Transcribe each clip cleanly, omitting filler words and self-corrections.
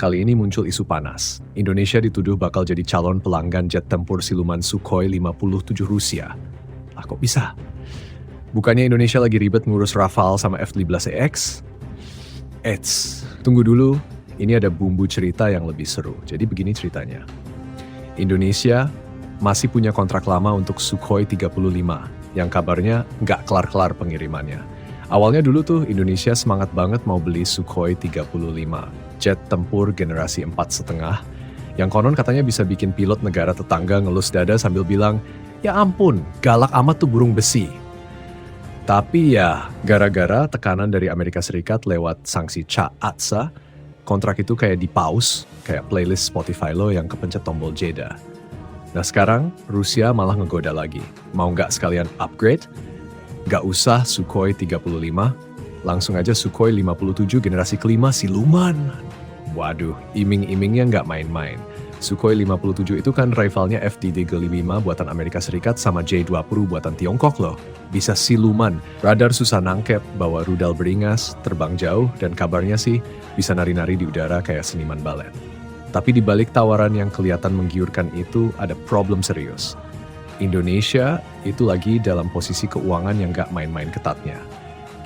kali ini muncul isu panas. Indonesia dituduh bakal jadi calon pelanggan jet tempur siluman Sukhoi 57 Rusia. Lah kok bisa? Bukannya Indonesia lagi ribet ngurus Rafale sama F-15EX? Eits, tunggu dulu. Ini ada bumbu cerita yang lebih seru. Jadi begini ceritanya. Indonesia masih punya kontrak lama untuk Sukhoi 35, yang kabarnya nggak kelar-kelar pengirimannya. Awalnya dulu tuh Indonesia semangat banget mau beli Sukhoi 35, jet tempur generasi 4,5, yang konon katanya bisa bikin pilot negara tetangga ngelus dada sambil bilang, ya ampun, galak amat tuh burung besi. Tapi ya, gara-gara tekanan dari Amerika Serikat lewat sanksi CAATSA, kontrak itu kayak di-pause, kayak playlist Spotify lo yang kepencet tombol jeda. Nah sekarang, Rusia malah ngegoda lagi. Mau nggak sekalian upgrade? Nggak usah Sukhoi 35, langsung aja Sukhoi 57 generasi kelima siluman. Waduh, iming-imingnya nggak main-main. Sukhoi 57 itu kan rivalnya FD-35 buatan Amerika Serikat sama J-20 buatan Tiongkok loh. Bisa siluman, radar susah nangkep, bawa rudal beringas, terbang jauh, dan kabarnya sih bisa nari-nari di udara kayak seniman balet. Tapi di balik tawaran yang kelihatan menggiurkan itu ada problem serius. Indonesia itu lagi dalam posisi keuangan yang gak main-main ketatnya.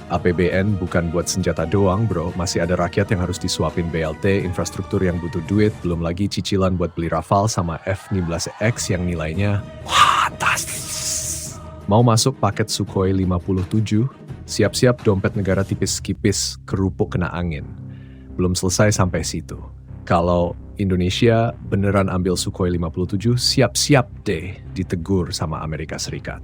APBN bukan buat senjata doang bro, masih ada rakyat yang harus disuapin BLT, infrastruktur yang butuh duit, belum lagi cicilan buat beli Rafale sama F-15X yang nilainya fantastis. Mau masuk paket Sukhoi 57, siap-siap dompet negara tipis-kipis, kerupuk kena angin. Belum selesai sampai situ. Kalau Indonesia beneran ambil Sukhoi 57, siap-siap deh ditegur sama Amerika Serikat.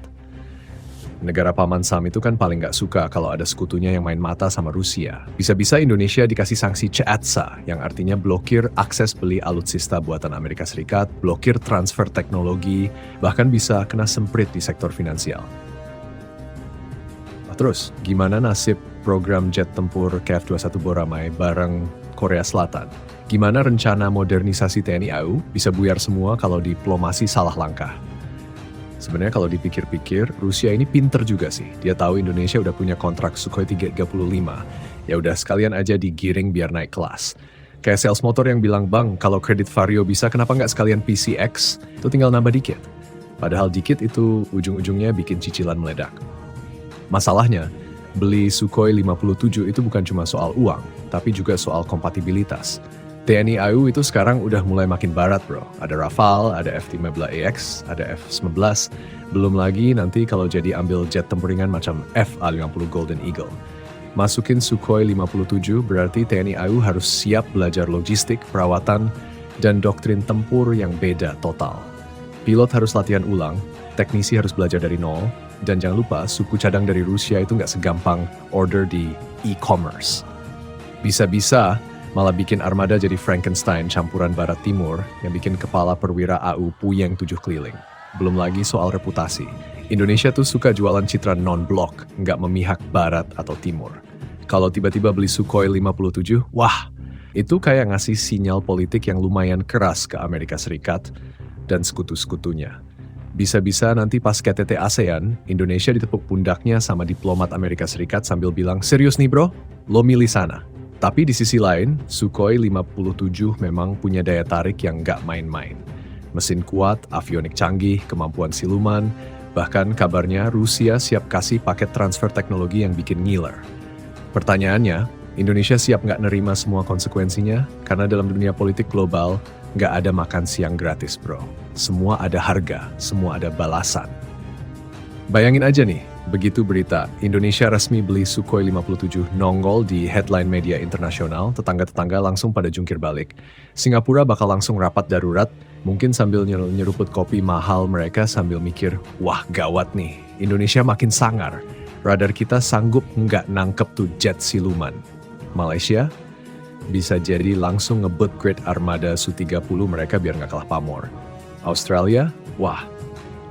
Negara Paman Sam itu kan paling gak suka kalau ada sekutunya yang main mata sama Rusia. Bisa-bisa Indonesia dikasih sanksi CAATSA, yang artinya blokir akses beli alutsista buatan Amerika Serikat, blokir transfer teknologi, bahkan bisa kena semprit di sektor finansial. Nah, terus, gimana nasib program jet tempur KF-21 Boramai bareng Korea Selatan? Gimana rencana modernisasi TNI AU bisa buyar semua kalau diplomasi salah langkah? Sebenarnya kalau dipikir-pikir, Rusia ini pinter juga sih. Dia tahu Indonesia udah punya kontrak Sukhoi 35. Ya udah sekalian aja digiring biar naik kelas. Kayak sales motor yang bilang, bang, kalau kredit Vario bisa, kenapa nggak sekalian PCX? Itu tinggal nambah dikit. Padahal dikit itu ujung-ujungnya bikin cicilan meledak. Masalahnya, beli Sukhoi 57 itu bukan cuma soal uang, tapi juga soal kompatibilitas. TNI AU itu sekarang udah mulai makin barat bro. Ada Rafale, ada F-15EX, ada F-11. Belum lagi nanti kalau jadi ambil jet tempuringan macam FA-50 Golden Eagle. Masukin Sukhoi 57 berarti TNI AU harus siap belajar logistik, perawatan, dan doktrin tempur yang beda total. Pilot harus latihan ulang, teknisi harus belajar dari nol, dan jangan lupa suku cadang dari Rusia itu nggak segampang order di e-commerce. Bisa-bisa malah bikin armada jadi Frankenstein campuran Barat Timur yang bikin kepala perwira AU puyeng 7 keliling. Belum lagi soal reputasi. Indonesia tuh suka jualan citra non-blok, nggak memihak Barat atau Timur. Kalau tiba-tiba beli Sukhoi 57, wah, itu kayak ngasih sinyal politik yang lumayan keras ke Amerika Serikat dan sekutu-sekutunya. Bisa-bisa nanti pas KTT ASEAN, Indonesia ditepuk pundaknya sama diplomat Amerika Serikat sambil bilang, serius nih bro, lo milih sana. Tapi di sisi lain, Sukhoi 57 memang punya daya tarik yang nggak main-main. Mesin kuat, avionik canggih, kemampuan siluman, bahkan kabarnya Rusia siap kasih paket transfer teknologi yang bikin ngiler. Pertanyaannya, Indonesia siap nggak nerima semua konsekuensinya? Karena dalam dunia politik global, nggak ada makan siang gratis bro. Semua ada harga, semua ada balasan. Bayangin aja nih, begitu berita Indonesia resmi beli Sukhoi 57 nongol di headline media internasional, tetangga-tetangga langsung pada jungkir balik. Singapura bakal langsung rapat darurat, mungkin sambil nyeruput kopi mahal mereka sambil mikir, wah gawat nih, Indonesia makin sangar. Radar kita sanggup nggak nangkep tuh jet siluman. Malaysia bisa jadi langsung ngebut grade armada Su-30 mereka biar nggak kalah pamor. Australia, wah,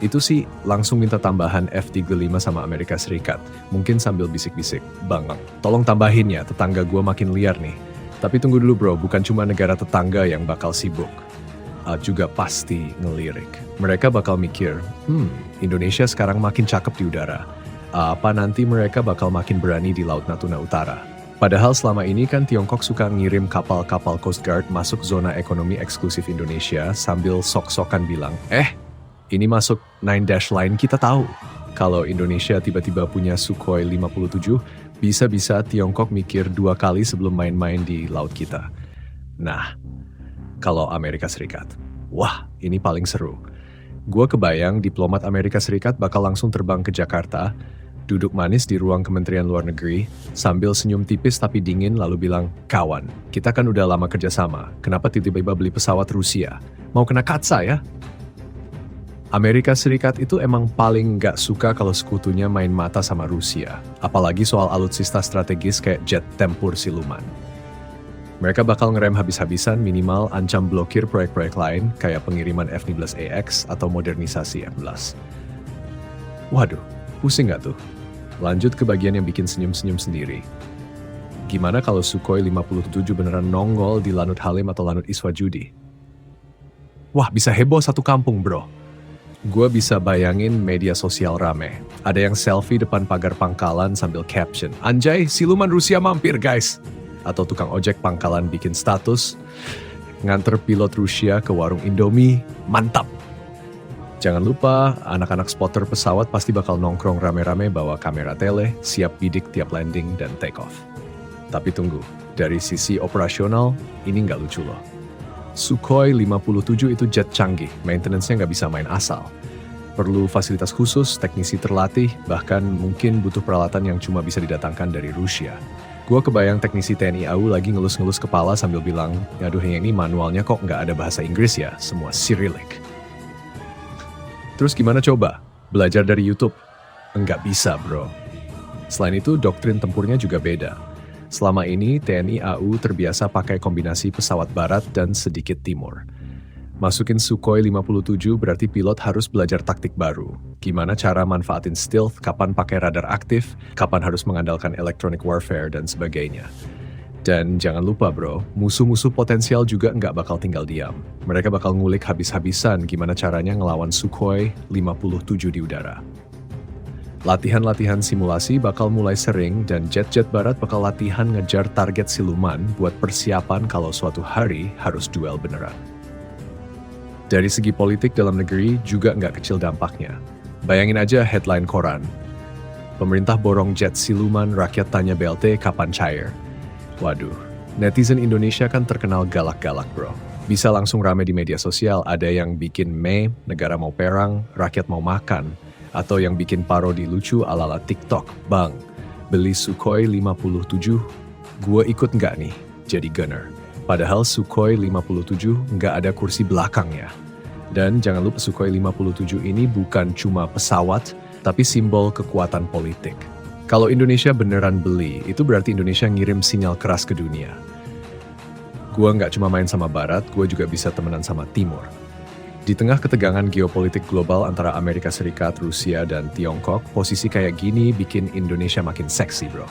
itu sih langsung minta tambahan F-35 sama Amerika Serikat. Mungkin sambil bisik-bisik, bang, tolong tambahin ya, tetangga gue makin liar nih. Tapi tunggu dulu bro, bukan cuma negara tetangga yang bakal sibuk. Juga pasti ngelirik. Mereka bakal mikir, Indonesia sekarang makin cakep di udara. Apa nanti mereka bakal makin berani di Laut Natuna Utara? Padahal selama ini kan Tiongkok suka ngirim kapal-kapal Coast Guard masuk zona ekonomi eksklusif Indonesia sambil sok-sokan bilang, ini masuk 9 Dash Line kita tahu. Kalau Indonesia tiba-tiba punya Sukhoi 57, bisa-bisa Tiongkok mikir 2 kali sebelum main-main di laut kita. Nah, kalau Amerika Serikat, wah ini paling seru. Gua kebayang diplomat Amerika Serikat bakal langsung terbang ke Jakarta, duduk manis di ruang Kementerian Luar Negeri, sambil senyum tipis tapi dingin lalu bilang, kawan, kita kan udah lama kerjasama, kenapa tiba-tiba beli pesawat Rusia? Mau kena katsa ya? Amerika Serikat itu emang paling nggak suka kalau sekutunya main mata sama Rusia, apalagi soal alutsista strategis kayak jet tempur siluman. Mereka bakal ngerem habis-habisan minimal ancam blokir proyek-proyek lain kayak pengiriman F-15AX atau modernisasi F-11. Waduh, pusing nggak tuh? Lanjut ke bagian yang bikin senyum-senyum sendiri. Gimana kalau Sukhoi 57 beneran nongol di Lanut Halim atau Lanut Iswajudi? Wah, bisa heboh satu kampung, bro. Gua bisa bayangin media sosial rame. Ada yang selfie depan pagar pangkalan sambil caption, "Anjay, siluman Rusia mampir, guys." Atau tukang ojek pangkalan bikin status, "Nganter pilot Rusia ke warung Indomie, mantap." Jangan lupa, anak-anak spotter pesawat pasti bakal nongkrong rame-rame bawa kamera tele, siap bidik tiap landing dan take off. Tapi tunggu, dari sisi operasional, ini nggak lucu loh. Sukhoi 57 itu jet canggih, maintenance-nya nggak bisa main asal. Perlu fasilitas khusus, teknisi terlatih, bahkan mungkin butuh peralatan yang cuma bisa didatangkan dari Rusia. Gua kebayang teknisi TNI AU lagi ngelus-ngelus kepala sambil bilang, "Aduh, yang ini manualnya kok nggak ada bahasa Inggris ya, semua Cyrillic." Terus gimana coba? Belajar dari YouTube? Enggak bisa, bro. Selain itu, doktrin tempurnya juga beda. Selama ini, TNI AU terbiasa pakai kombinasi pesawat barat dan sedikit timur. Masukin Sukhoi 57 berarti pilot harus belajar taktik baru. Gimana cara manfaatin stealth, kapan pakai radar aktif, kapan harus mengandalkan electronic warfare, dan sebagainya. Dan jangan lupa bro, musuh-musuh potensial juga nggak bakal tinggal diam. Mereka bakal ngulik habis-habisan gimana caranya ngelawan Sukhoi 57 di udara. Latihan-latihan simulasi bakal mulai sering dan jet-jet barat bakal latihan ngejar target siluman buat persiapan kalau suatu hari harus duel beneran. Dari segi politik dalam negeri juga nggak kecil dampaknya. Bayangin aja headline koran. Pemerintah borong jet siluman, rakyat tanya BLT kapan cair. Waduh, netizen Indonesia kan terkenal galak-galak bro. Bisa langsung rame di media sosial, ada yang bikin meme, negara mau perang, rakyat mau makan. Atau yang bikin parodi lucu ala-ala TikTok. Bang, beli Sukhoi 57, gue ikut nggak nih jadi gunner? Padahal Sukhoi 57 nggak ada kursi belakangnya. Dan jangan lupa Sukhoi 57 ini bukan cuma pesawat, tapi simbol kekuatan politik. Kalau Indonesia beneran beli, itu berarti Indonesia ngirim sinyal keras ke dunia. Gua nggak cuma main sama Barat, gua juga bisa temenan sama Timur. Di tengah ketegangan geopolitik global antara Amerika Serikat, Rusia, dan Tiongkok, posisi kayak gini bikin Indonesia makin seksi, bro.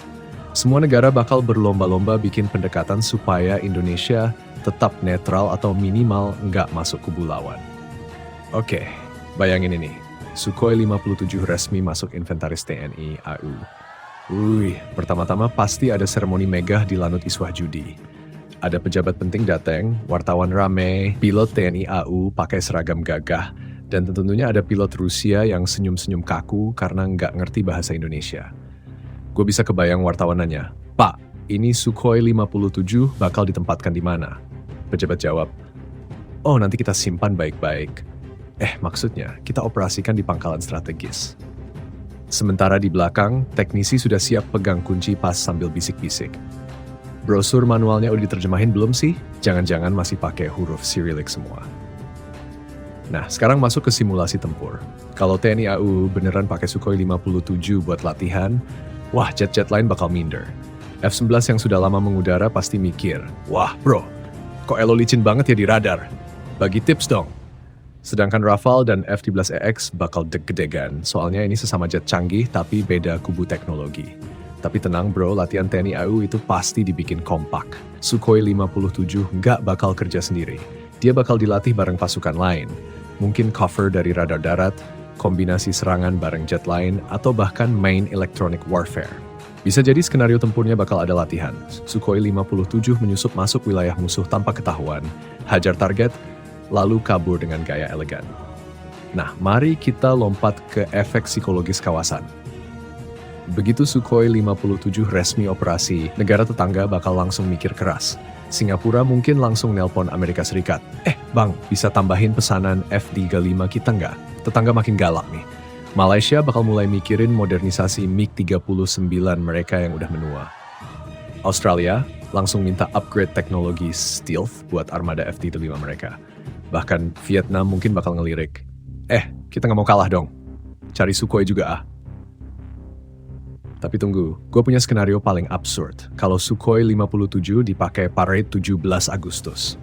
Semua negara bakal berlomba-lomba bikin pendekatan supaya Indonesia tetap netral atau minimal nggak masuk kubu lawan. Oke, bayangin ini. Sukhoi 57 resmi masuk inventaris TNI AU. Pertama-tama pasti ada seremoni megah di Lanut Iswajudi. Ada pejabat penting datang, wartawan rame, pilot TNI AU pakai seragam gagah, dan tentunya ada pilot Rusia yang senyum-senyum kaku karena nggak ngerti bahasa Indonesia. Gue bisa kebayang wartawan nanya, "Pak, ini Sukhoi 57 bakal ditempatkan di mana?" Pejabat jawab, "Oh, nanti kita simpan baik-baik." Maksudnya, kita operasikan di pangkalan strategis. Sementara di belakang, teknisi sudah siap pegang kunci pas sambil bisik-bisik. Brosur manualnya udah diterjemahin belum sih? Jangan-jangan masih pakai huruf Cyrillic semua. Nah, sekarang masuk ke simulasi tempur. Kalau TNI AU beneran pakai Sukhoi 57 buat latihan, wah jet-jet lain bakal minder. F-11 yang sudah lama mengudara pasti mikir, "Wah bro, kok elo licin banget ya di radar? Bagi tips dong." Sedangkan Rafale dan F-13AX bakal deg-degan, soalnya ini sesama jet canggih tapi beda kubu teknologi. Tapi tenang bro, latihan TNI AU itu pasti dibikin kompak. Sukhoi 57 nggak bakal kerja sendiri. Dia bakal dilatih bareng pasukan lain. Mungkin cover dari radar darat, kombinasi serangan bareng jet lain, atau bahkan main electronic warfare. Bisa jadi skenario tempurnya bakal ada latihan. Sukhoi 57 menyusup masuk wilayah musuh tanpa ketahuan, hajar target, lalu kabur dengan gaya elegan. Nah, mari kita lompat ke efek psikologis kawasan. Begitu Sukhoi 57 resmi operasi, negara tetangga bakal langsung mikir keras. Singapura mungkin langsung nelpon Amerika Serikat. Bang, bisa tambahin pesanan F-35 kita nggak? Tetangga makin galak nih. Malaysia bakal mulai mikirin modernisasi MiG-39 mereka yang udah menua. Australia langsung minta upgrade teknologi stealth buat armada F-35 mereka. Bahkan Vietnam mungkin bakal ngelirik. Kita nggak mau kalah dong. Cari Sukhoi juga ah. Tapi tunggu, gue punya skenario paling absurd. Kalau Sukhoi 57 dipakai parade 17 Agustus.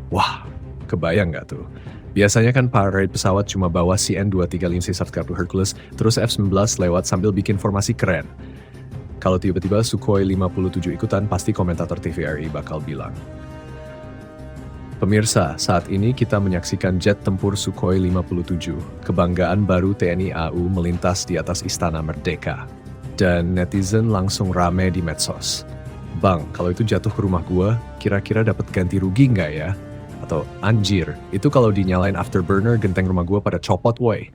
Wah, kebayang nggak tuh? Biasanya kan parade pesawat cuma bawa CN-235C Subscribe Hercules, terus F-19 lewat sambil bikin formasi keren. Kalau tiba-tiba Sukhoi 57 ikutan, pasti komentator TVRI bakal bilang. Pemirsa, saat ini kita menyaksikan jet tempur Sukhoi 57, kebanggaan baru TNI AU melintas di atas Istana Merdeka. Dan netizen langsung rame di medsos. Bang, kalau itu jatuh ke rumah gua, kira-kira dapat ganti rugi nggak ya? Atau anjir, itu kalau dinyalain afterburner genteng rumah gua pada copot woy.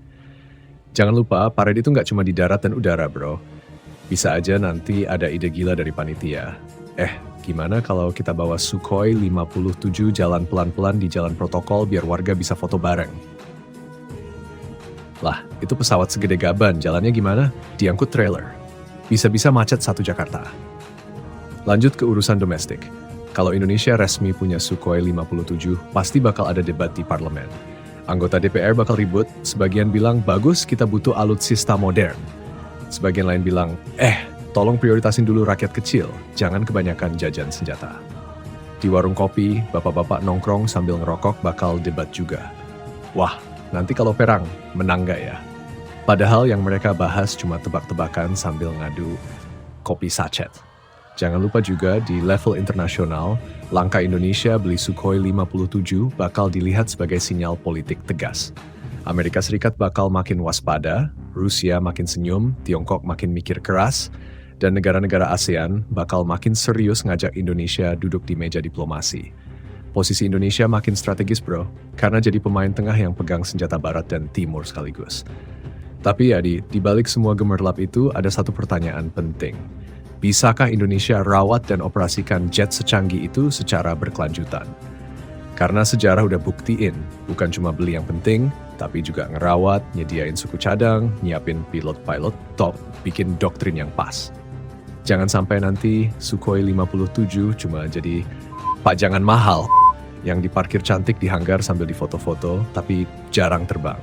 Jangan lupa, parade itu nggak cuma di darat dan udara bro. Bisa aja nanti ada ide gila dari panitia. Gimana kalau kita bawa Sukhoi 57 jalan pelan-pelan di jalan protokol biar warga bisa foto bareng? Lah, itu pesawat segede gaban, jalannya gimana? Diangkut trailer. Bisa-bisa macet satu Jakarta. Lanjut ke urusan domestik. Kalau Indonesia resmi punya Sukhoi 57, pasti bakal ada debat di parlemen. Anggota DPR bakal ribut, sebagian bilang bagus kita butuh alutsista modern. Sebagian lain bilang, tolong prioritasin dulu rakyat kecil, jangan kebanyakan jajan senjata. Di warung kopi, bapak-bapak nongkrong sambil ngerokok bakal debat juga. Wah, nanti kalau perang, menang gak ya? Padahal yang mereka bahas cuma tebak-tebakan sambil ngadu kopi sachet. Jangan lupa juga di level internasional, langkah Indonesia beli Sukhoi 57 bakal dilihat sebagai sinyal politik tegas. Amerika Serikat bakal makin waspada, Rusia makin senyum, Tiongkok makin mikir keras, dan negara-negara ASEAN bakal makin serius ngajak Indonesia duduk di meja diplomasi. Posisi Indonesia makin strategis bro, karena jadi pemain tengah yang pegang senjata barat dan timur sekaligus. Tapi ya di balik semua gemerlap itu ada satu pertanyaan penting. Bisakah Indonesia rawat dan operasikan jet secanggih itu secara berkelanjutan? Karena sejarah udah buktiin, bukan cuma beli yang penting, tapi juga ngerawat, nyediain suku cadang, nyiapin pilot-pilot top, bikin doktrin yang pas. Jangan sampai nanti Sukhoi 57 cuma jadi pajangan mahal yang diparkir cantik di hanggar sambil difoto-foto, tapi jarang terbang.